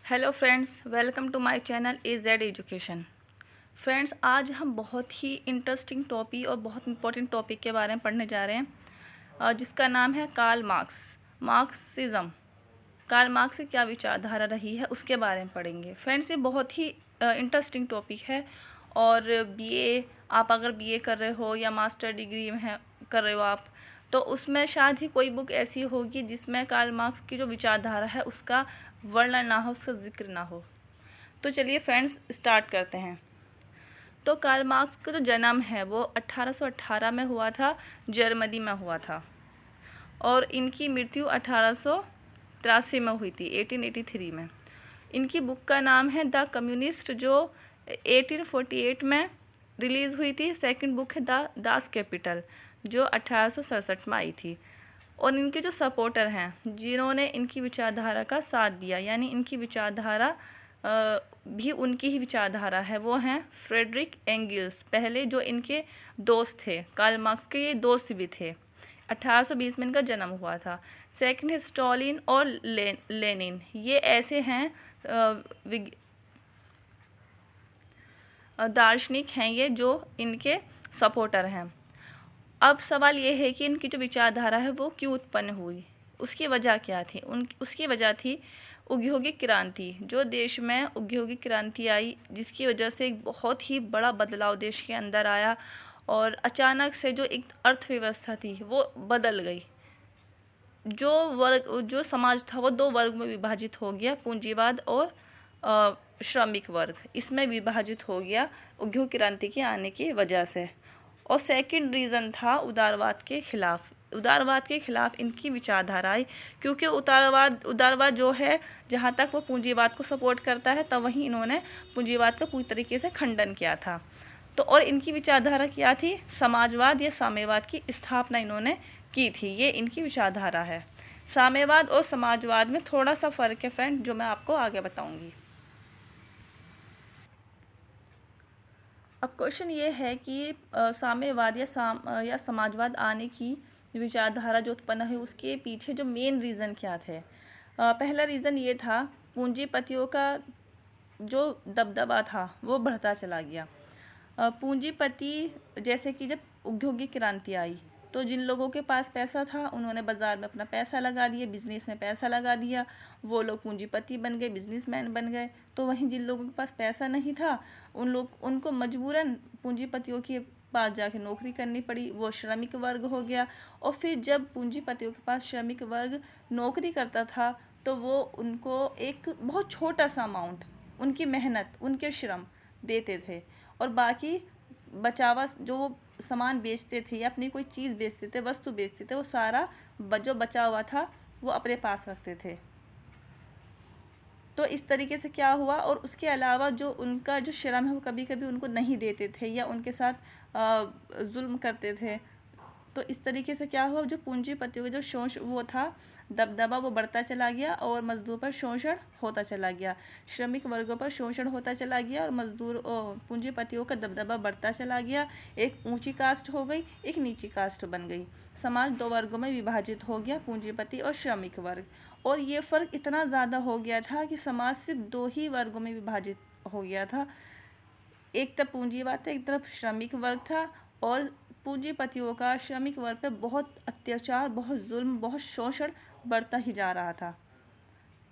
Hello friends, welcome to my channel AZ education. Friends, आज हम बहुत ही इंटरेस्टिंग टॉपिक और बहुत इंपॉर्टेंट टॉपिक के बारे में पढ़ने जा रहे हैं, जिसका नाम है Karl Marx. Marxism. Karl Marx की क्या विचारधारा रही है उसके बारे में पढ़ेंगे। फ्रेंड्स, ये बहुत ही इंटरेस्टिंग टॉपिक है और बीए, आप अगर बीए कर रहे हो या मास्टर डिग्री में कर रहे हो आप, तो उसमें शायद ही कोई बुक ऐसी होगी जिसमें कार्ल मार्क्स की जो विचारधारा है उसका वर्णन ना हो, उसका जिक्र ना हो। तो चलिए फ्रेंड्स, स्टार्ट करते हैं। तो कार्ल मार्क्स का जो जन्म है वो 1818 में हुआ था, जर्मनी में हुआ था, और इनकी मृत्यु 1883 में हुई थी, 1883 में। इनकी बुक का नाम है द कम्युनिस्ट, जो 1848 में रिलीज़ हुई थी। सेकंड बुक है द दास कैपिटल, जो 1867 में आई थी। और इनके जो सपोर्टर हैं, जिन्होंने इनकी विचारधारा का साथ दिया, यानी इनकी विचारधारा भी उनकी ही विचारधारा है, वो हैं फ्रेडरिक एंगल्स। पहले जो इनके दोस्त थे, कार्ल मार्क्स के ये दोस्त भी थे। 1820 में इनका जन्म हुआ था। सेकंड है स्टॉलिन और लेनिन। ये ऐसे हैं दार्शनिक हैं ये, जो इनके सपोर्टर हैं। अब सवाल ये है कि इनकी जो विचारधारा है वो क्यों उत्पन्न हुई, उसकी वजह क्या थी। उसकी वजह थी औद्योगिक क्रांति। जो देश में औद्योगिक क्रांति आई, जिसकी वजह से एक बहुत ही बड़ा बदलाव देश के अंदर आया, और अचानक से जो एक अर्थव्यवस्था थी वो बदल गई। जो समाज था वो दो वर्ग में विभाजित हो गया, पूंजीवाद और श्रमिक वर्ग, इसमें विभाजित हो गया औद्योगिक क्रांति के आने की वजह से। और सेकंड रीज़न था उदारवाद के खिलाफ। उदारवाद के खिलाफ इनकी विचारधारा आई, क्योंकि उदारवाद जो है, जहाँ तक वो पूंजीवाद को सपोर्ट करता है, तब वहीं इन्होंने पूंजीवाद का पूरी तरीके से खंडन किया था। तो और इनकी विचारधारा क्या थी, समाजवाद या साम्यवाद की स्थापना इन्होंने की थी। ये इनकी विचारधारा है। साम्यवाद और समाजवाद में थोड़ा सा फ़र्क है फ्रेंड, जो मैं आपको आगे बताऊंगी। अब क्वेश्चन ये है कि साम्यवाद या समाजवाद आने की विचारधारा जो उत्पन्न है, उसके पीछे जो मेन रीज़न क्या थे। पहला रीज़न ये था, पूंजीपतियों का जो दबदबा था वो बढ़ता चला गया। पूंजीपति, जैसे कि जब औद्योगिक क्रांति आई, तो जिन लोगों के पास पैसा था उन्होंने बाज़ार में अपना पैसा लगा दिया, बिज़नेस में पैसा लगा दिया, वो लोग पूंजीपति बन गए, बिजनेसमैन बन गए। तो वहीं जिन लोगों के पास पैसा नहीं था, उनको मजबूरन पूंजीपतियों के पास जाके नौकरी करनी पड़ी, वो श्रमिक वर्ग हो गया। और फिर जब पूंजीपतियों के पास श्रमिक वर्ग नौकरी करता था, तो वो उनको एक बहुत छोटा सा अमाउंट, उनकी मेहनत, उनके श्रम देते थे, और बाकी बचावा जो वो सामान बेचते थे या अपनी कोई चीज़ बेचते थे, वस्तु बेचते थे, वो सारा जो बचा हुआ था वो अपने पास रखते थे। तो इस तरीके से क्या हुआ, और उसके अलावा जो उनका जो श्रम है वो कभी कभी उनको नहीं देते थे या उनके साथ जुल्म करते थे। तो इस तरीके से क्या हुआ, जो पूंजीपतियों का जो शोष वो था, दबदबा, वो बढ़ता चला गया, और मजदूर पर शोषण होता चला गया, श्रमिक वर्गों पर शोषण होता चला गया, और पूंजीपतियों का दबदबा बढ़ता चला गया। एक ऊंची कास्ट हो गई, एक नीची कास्ट बन गई। समाज दो वर्गों में विभाजित हो गया, पूंजीपति और श्रमिक वर्ग। और ये फ़र्क इतना ज़्यादा हो गया था कि समाज सिर्फ दो ही वर्गों में विभाजित हो गया था। एक तरफ पूंजीवाद था, एक तरफ श्रमिक वर्ग था, और पूंजीपतियों का श्रमिक वर्ग पे बहुत अत्याचार, बहुत जुल्म, बहुत शोषण बढ़ता ही जा रहा था,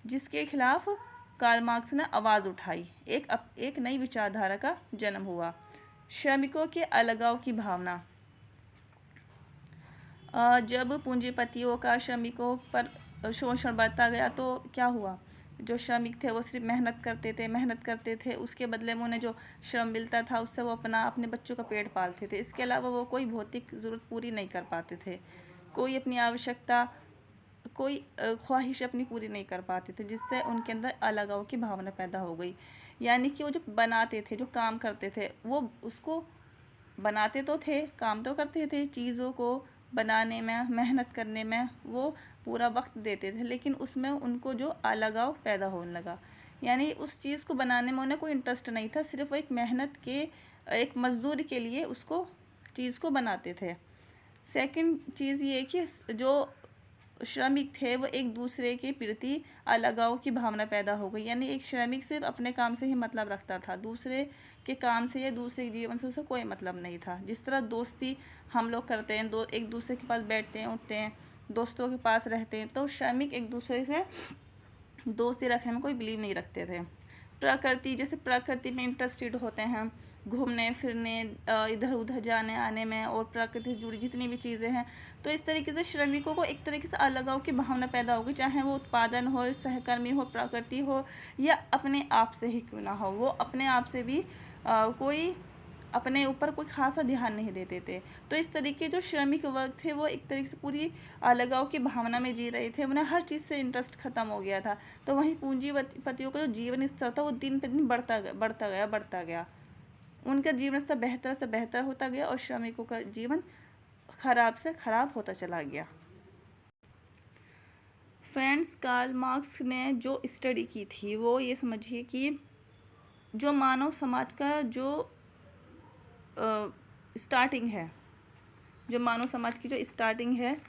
जिसके खिलाफ कार्ल मार्क्स ने आवाज़ उठाई। एक नई विचारधारा का जन्म हुआ। श्रमिकों के अलगाव की भावना। जब पूंजीपतियों का श्रमिकों पर शोषण बढ़ता गया, तो क्या हुआ, जो श्रमिक थे वो सिर्फ मेहनत करते थे, उसके बदले में उन्हें जो श्रम मिलता था उससे वो अपने बच्चों का पेट पालते थे। इसके अलावा वो कोई भौतिक ज़रूरत पूरी नहीं कर पाते थे, कोई अपनी आवश्यकता, कोई ख्वाहिश अपनी पूरी नहीं कर पाते थे, जिससे उनके अंदर अलगाव की भावना पैदा हो गई। यानी कि वो जो बनाते थे, जो काम करते थे, वो उसको बनाते तो थे, काम तो करते थे, चीज़ों को बनाने में, मेहनत करने में वो पूरा वक्त देते थे, लेकिन उसमें उनको जो अलगाव पैदा होने लगा। यानी उस चीज़ को बनाने में उन्हें कोई इंटरेस्ट नहीं था, सिर्फ वो एक मेहनत के, एक मजदूर के लिए उसको चीज़ को बनाते थे। सेकंड चीज़ ये कि जो श्रमिक थे वो एक दूसरे के प्रति अलगाव की भावना पैदा हो गई। यानी एक श्रमिक सिर्फ अपने काम से ही मतलब रखता था, दूसरे के काम से या दूसरे के जीवन से उसे कोई मतलब नहीं था। जिस तरह दोस्ती हम लोग करते हैं, एक दूसरे के पास बैठते हैं, उठते हैं, दोस्तों के पास रहते हैं, तो श्रमिक एक दूसरे से दोस्ती रखने में कोई बिलीव नहीं रखते थे। प्रकृति, जैसे प्रकृति में इंटरेस्टेड होते हैं, घूमने फिरने, इधर उधर जाने आने में, और प्रकृति से जुड़ी जितनी भी चीज़ें हैं, तो इस तरीके से श्रमिकों को एक तरीके से अलगाव की भावना पैदा होगी, चाहे वो उत्पादन हो, सहकर्मी हो, प्रकृति हो, या अपने आप से ही क्यों ना हो। वो अपने आप से भी कोई अपने ऊपर कोई खासा ध्यान नहीं देते थे। तो इस तरीके जो श्रमिक वर्ग थे वो एक तरीके से पूरी अलगाव की भावना में जी रहे थे, उन्हें हर चीज़ से इंटरेस्ट ख़त्म हो गया था। तो वहीं पूंजीपतियों का जो जीवन स्तर था वो दिन पे दिन बढ़ता गया। उनका जीवन स्तर बेहतर से बेहतर होता गया और श्रमिकों का जीवन खराब से खराब होता चला गया। फ्रेंड्स, कार्ल मार्क्स ने जो स्टडी की थी वो ये समझिए कि जो मानव समाज का जो स्टार्टिंग है, जो मानव समाज की जो स्टार्टिंग है,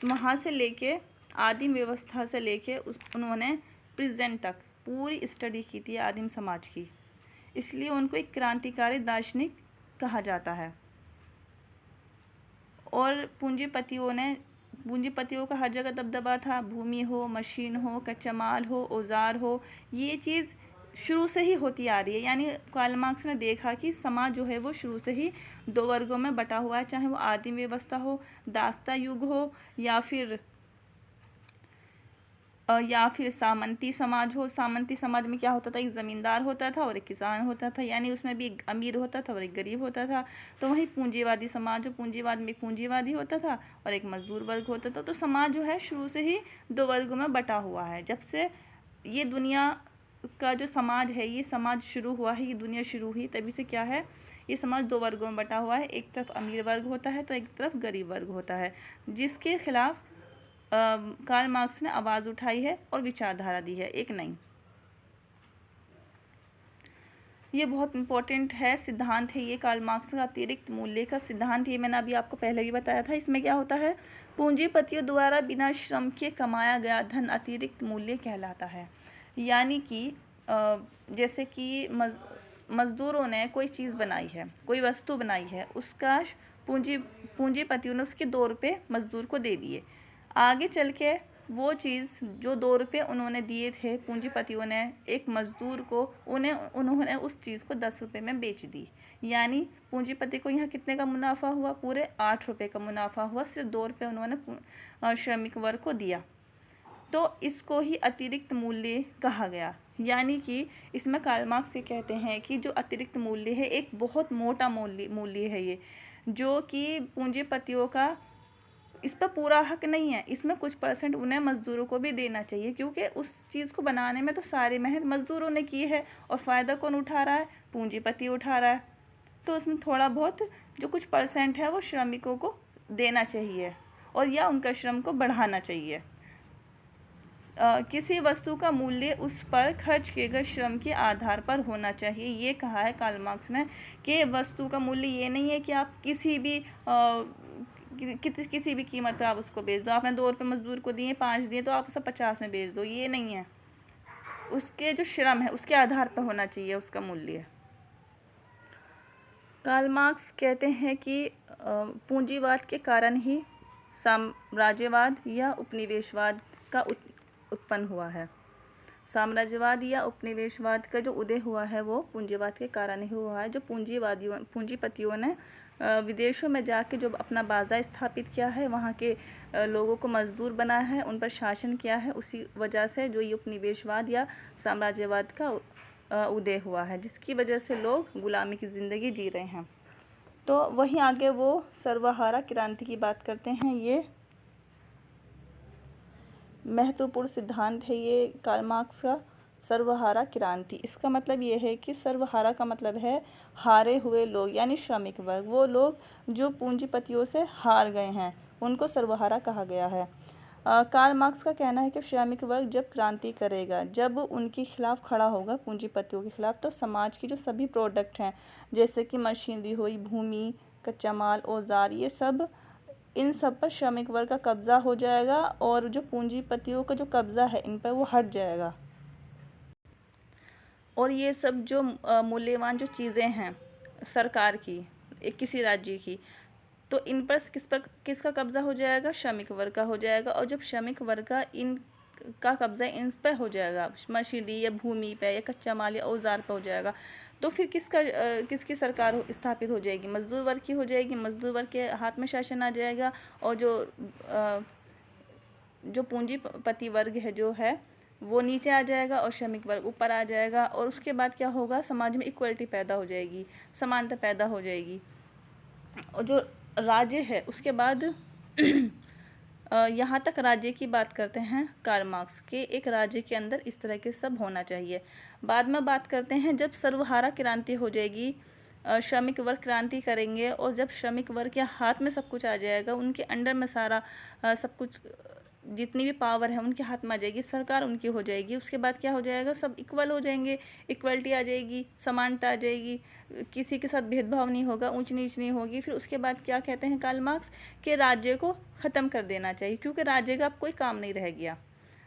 वहाँ से लेके आदिम व्यवस्था से लेके उन्होंने प्रेजेंट तक पूरी स्टडी की थी आदिम समाज की। इसलिए उनको एक क्रांतिकारी दार्शनिक कहा जाता है। और पूंजीपतियों का हर जगह दबदबा था, भूमि हो, मशीन हो, कच्चा माल हो, औजार हो, ये चीज़ शुरू से ही होती आ रही है। यानी कार्ल मार्क्स ने देखा कि समाज जो है वो शुरू से ही दो वर्गों में बटा हुआ है, चाहे वो आदिम व्यवस्था हो, दासता युग हो, या फिर सामंती समाज हो। सामंती समाज में क्या होता था, एक ज़मींदार होता था और एक किसान होता था, यानी उसमें भी एक अमीर होता था और एक गरीब होता था। तो वही पूंजीवादी समाज हो, पूंजीवाद में एक पूंजीवादी होता था और एक मजदूर वर्ग होता था। तो समाज जो है शुरू से ही दो वर्गों में बटा हुआ है। जब से ये दुनिया का जो समाज है, ये समाज शुरू हुआ है, ये दुनिया शुरू हुई, तभी से क्या है, ये समाज दो वर्गों में बटा हुआ है। एक तरफ अमीर वर्ग होता है तो एक तरफ गरीब वर्ग होता है, जिसके खिलाफ कार्ल मार्क्स ने आवाज़ उठाई है और विचारधारा दी है, एक नहीं। ये बहुत इम्पोर्टेंट है, सिद्धांत है ये कार्ल मार्क्स का अतिरिक्त मूल्य का सिद्धांत। ये मैंने अभी आपको पहले भी बताया था। इसमें क्या होता है, पूंजीपतियों द्वारा बिना श्रम के कमाया गया धन अतिरिक्त मूल्य कहलाता है। यानी कि जैसे कि मजदूरों ने कोई चीज़ बनाई है, कोई वस्तु बनाई है, उसका पूंजीपतियों ने उसके 2 रुपये मजदूर को दे दिए। आगे चल के वो चीज़ जो 2 रुपये उन्होंने दिए थे पूंजीपतियों ने एक मज़दूर को, उन्होंने उस चीज़ को 10 रुपये में बेच दी। यानी पूंजीपति को यहाँ कितने का मुनाफा हुआ, पूरे 8 रुपये का मुनाफा हुआ, सिर्फ 2 रुपये उन्होंने श्रमिक वर्ग को दिया। तो इसको ही अतिरिक्त मूल्य कहा गया। यानी कि इसमें कार्ल मार्क्स ये कहते हैं कि जो अतिरिक्त मूल्य है एक बहुत मोटा मूल्य है ये, जो कि पूंजीपतियों का इस पर पूरा हक नहीं है। इसमें कुछ % उन्हें मज़दूरों को भी देना चाहिए, क्योंकि उस चीज़ को बनाने में तो सारी मेहनत मज़दूरों ने की है और फ़ायदा कौन उठा रहा है, पूंजीपति उठा रहा है। तो उसमें थोड़ा बहुत जो कुछ % है वो श्रमिकों को देना चाहिए और या उनका श्रम को बढ़ाना चाहिए। किसी वस्तु का मूल्य उस पर खर्च किए गए श्रम के आधार पर होना चाहिए, ये कहा है कार्ल मार्क्स ने। कि वस्तु का मूल्य ये नहीं है कि आप किसी भी कीमत पर आप उसको बेच दो। आपने 2 रुपये मजदूर को दिए, 5 दिए, तो आप उसे 50 में बेच दो, ये नहीं है। उसके जो श्रम है उसके आधार पर होना चाहिए उसका मूल्य। कार्ल मार्क्स कहते हैं कि पूंजीवाद के कारण ही साम्राज्यवाद या उपनिवेशवाद का उत्पन्न हुआ है। साम्राज्यवाद या उपनिवेशवाद का जो उदय हुआ है वो पूंजीवाद के कारण ही हुआ है। जो पूंजीपतियों ने विदेशों में जाके जो अपना बाजार स्थापित किया है, वहाँ के लोगों को मजदूर बनाया है, उन पर शासन किया है, उसी वजह से जो ये उपनिवेशवाद या साम्राज्यवाद का उदय हुआ है, जिसकी वजह से लोग गुलामी की ज़िंदगी जी रहे हैं। तो वहीं आगे वो सर्वहारा क्रांति की बात करते हैं। ये महत्वपूर्ण सिद्धांत है ये कार्ल मार्क्स का, सर्वहारा क्रांति। इसका मतलब ये है कि सर्वहारा का मतलब है हारे हुए लोग, यानी श्रमिक वर्ग, वो लोग जो पूंजीपतियों से हार गए हैं, उनको सर्वहारा कहा गया है। कार्ल मार्क्स का कहना है कि श्रमिक वर्ग जब क्रांति करेगा, जब उनके खिलाफ खड़ा होगा, पूंजीपतियों के खिलाफ, तो समाज की जो सभी प्रोडक्ट हैं, जैसे कि मशीनरी हुई, भूमि, कच्चा माल, औजार, ये सब इन सब पर श्रमिक वर्ग का कब्जा हो जाएगा और जो पूंजीपतियों का जो कब्जा है इन पर वो हट जाएगा। और ये सब जो मूल्यवान जो चीज़ें हैं सरकार की, एक किसी राज्य की, तो इन पर किसका कब्जा हो जाएगा? श्रमिक वर्ग का हो जाएगा। और जब श्रमिक वर्ग का इन का कब्जा इन पे हो जाएगा, मशीनरी या भूमि पे या कच्चा माल या औजार पे हो जाएगा, तो फिर किसकी सरकार स्थापित हो जाएगी? मजदूर वर्ग की हो जाएगी। मजदूर वर्ग के हाथ में शासन आ जाएगा और जो पूंजीपति वर्ग है जो है वो नीचे आ जाएगा और श्रमिक वर्ग ऊपर आ जाएगा। और उसके बाद क्या होगा? समाज में इक्वलिटी पैदा हो जाएगी, समानता पैदा हो जाएगी। और जो राज्य है उसके बाद यहाँ तक राज्य की बात करते हैं कार्ल मार्क्स के, एक राज्य के अंदर इस तरह के सब होना चाहिए। बाद में बात करते हैं जब सर्वहारा क्रांति हो जाएगी, श्रमिक वर्ग क्रांति करेंगे और जब श्रमिक वर्ग के हाथ में सब कुछ आ जाएगा, उनके अंडर में सारा सब कुछ, जितनी भी पावर है उनके हाथ में आ जाएगी, सरकार उनकी हो जाएगी। उसके बाद क्या हो जाएगा? सब इक्वल हो जाएंगे, इक्वलिटी आ जाएगी, समानता आ जाएगी, किसी के साथ भेदभाव नहीं होगा, ऊंच नीच नहीं होगी। फिर उसके बाद क्या कहते हैं कार्ल मार्क्स कि राज्य को ख़त्म कर देना चाहिए, क्योंकि राज्य का अब कोई काम नहीं रह गया।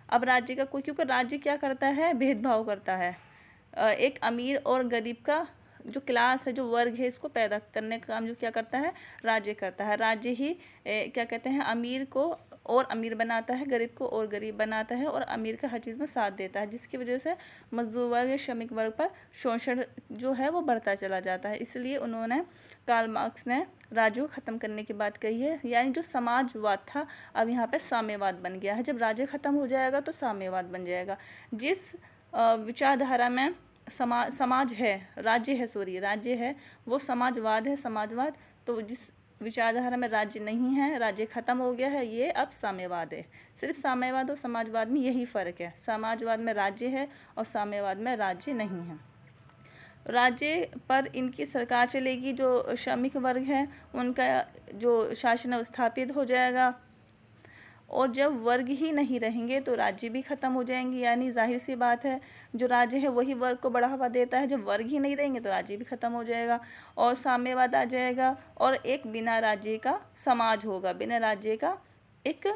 अब राज्य का कोई, क्योंकि राज्य क्या करता है? भेदभाव करता है। एक अमीर और गरीब का जो क्लास है, जो वर्ग है, इसको पैदा करने का काम जो क्या करता है? राज्य करता है। राज्य ही क्या कहते हैं, अमीर को और अमीर बनाता है, गरीब को और गरीब बनाता है और अमीर का हर चीज़ में साथ देता है, जिसकी वजह से मजदूर वर्ग या श्रमिक वर्ग पर शोषण जो है वो बढ़ता चला जाता है। इसलिए उन्होंने, कार्ल मार्क्स ने, राज्य को ख़त्म करने की बात कही है। यानी जो समाजवाद था अब यहाँ पे साम्यवाद बन गया है। जब राज्य ख़त्म हो जाएगा तो साम्यवाद बन जाएगा। जिस विचारधारा में समाज है, राज्य है वो समाजवाद है, समाजवाद। तो जिस विचारधारा में राज्य नहीं है, राज्य खत्म हो गया है, ये अब साम्यवाद है। सिर्फ साम्यवाद और समाजवाद में यही फ़र्क है। समाजवाद में राज्य है और साम्यवाद में राज्य नहीं है। राज्य पर इनकी सरकार चलेगी, जो श्रमिक वर्ग है उनका जो शासन स्थापित हो जाएगा। और जब वर्ग ही नहीं रहेंगे तो राज्य भी ख़त्म हो जाएंगे। यानी जाहिर सी बात है, जो राज्य है वही वर्ग को बढ़ावा देता है। जब वर्ग ही नहीं रहेंगे तो राज्य भी ख़त्म हो जाएगा और साम्यवाद आ जाएगा और एक बिना राज्य का समाज होगा, बिना राज्य का एक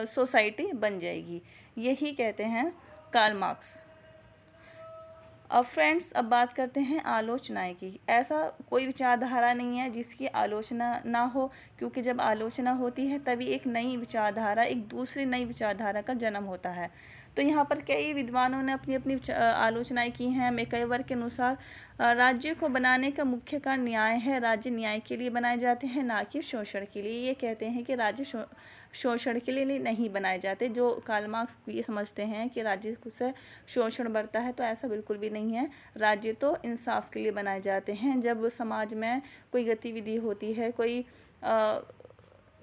सोसाइटी बन जाएगी। यही कहते हैं कार्ल मार्क्स। अब फ्रेंड्स, अब बात करते हैं आलोचनाएं की। ऐसा कोई विचारधारा नहीं है जिसकी आलोचना ना हो, क्योंकि जब आलोचना होती है तभी एक नई विचारधारा, एक दूसरी नई विचारधारा का जन्म होता है। तो यहाँ पर कई विद्वानों ने अपनी अपनी आलोचनाएं की हैं। मैकइवर के अनुसार राज्य को बनाने का मुख्य कारण न्याय है। राज्य न्याय के लिए बनाए जाते हैं, ना कि शोषण के लिए। ये कहते हैं कि राज्य शोषण के लिए नहीं बनाए जाते। जो कार्ल मार्क्स ये समझते हैं कि राज्य से शोषण बढ़ता है, तो ऐसा बिल्कुल भी नहीं है। राज्य तो इंसाफ के लिए बनाए जाते हैं। जब समाज में कोई गतिविधि होती है, कोई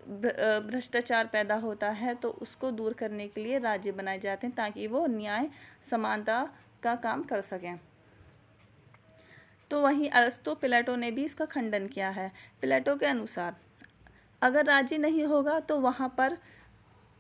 भ्रष्टाचार पैदा होता है, तो उसको दूर करने के लिए राज्य बनाए जाते हैं, ताकि वो न्याय समानता का काम कर सकें। तो वहीं अरस्तु, प्लेटो ने भी इसका खंडन किया है। प्लेटो के अनुसार अगर राज्य नहीं होगा तो वहाँ पर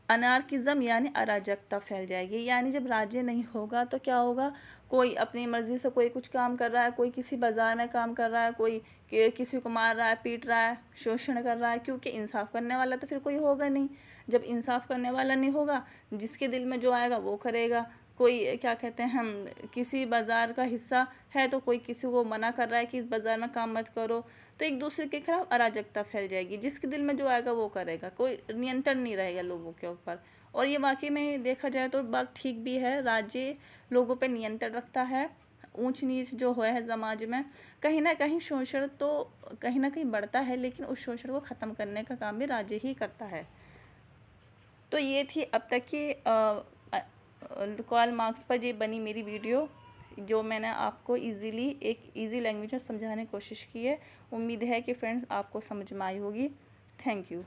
अनार्किज्म यानी अराजकता फैल जाएगी। यानी जब राज्य नहीं होगा तो क्या होगा? कोई अपनी मर्ज़ी से कोई कुछ काम कर रहा है, कोई किसी बाज़ार में काम कर रहा है, कोई किसी को मार रहा है, पीट रहा है, शोषण कर रहा है, क्योंकि इंसाफ करने वाला तो फिर कोई होगा नहीं। जब इंसाफ करने वाला नहीं होगा, जिसके दिल में जो आएगा वो करेगा। कोई क्या कहते हैं, हम किसी बाज़ार का हिस्सा है तो कोई किसी को मना कर रहा है कि इस बाज़ार में काम मत करो, तो एक दूसरे के खिलाफ अराजकता फैल जाएगी। जिसके दिल में जो आएगा वो करेगा, कोई नियंत्रण नहीं रहेगा लोगों के ऊपर। और ये वाकई में देखा जाए तो बात ठीक भी है। राज्य लोगों पे नियंत्रण रखता है। ऊंच नीच जो है समाज में, कहीं ना कहीं शोषण तो कहीं ना कहीं बढ़ता है, लेकिन उस शोषण को ख़त्म करने का काम भी राज्य ही करता है। तो ये थी अब तक की कार्ल मार्क्स पर ये बनी मेरी वीडियो, जो मैंने आपको एक इजी लैंग्वेज में समझाने की कोशिश की है। उम्मीद है कि फ्रेंड्स आपको समझ में आई होगी। Thank you.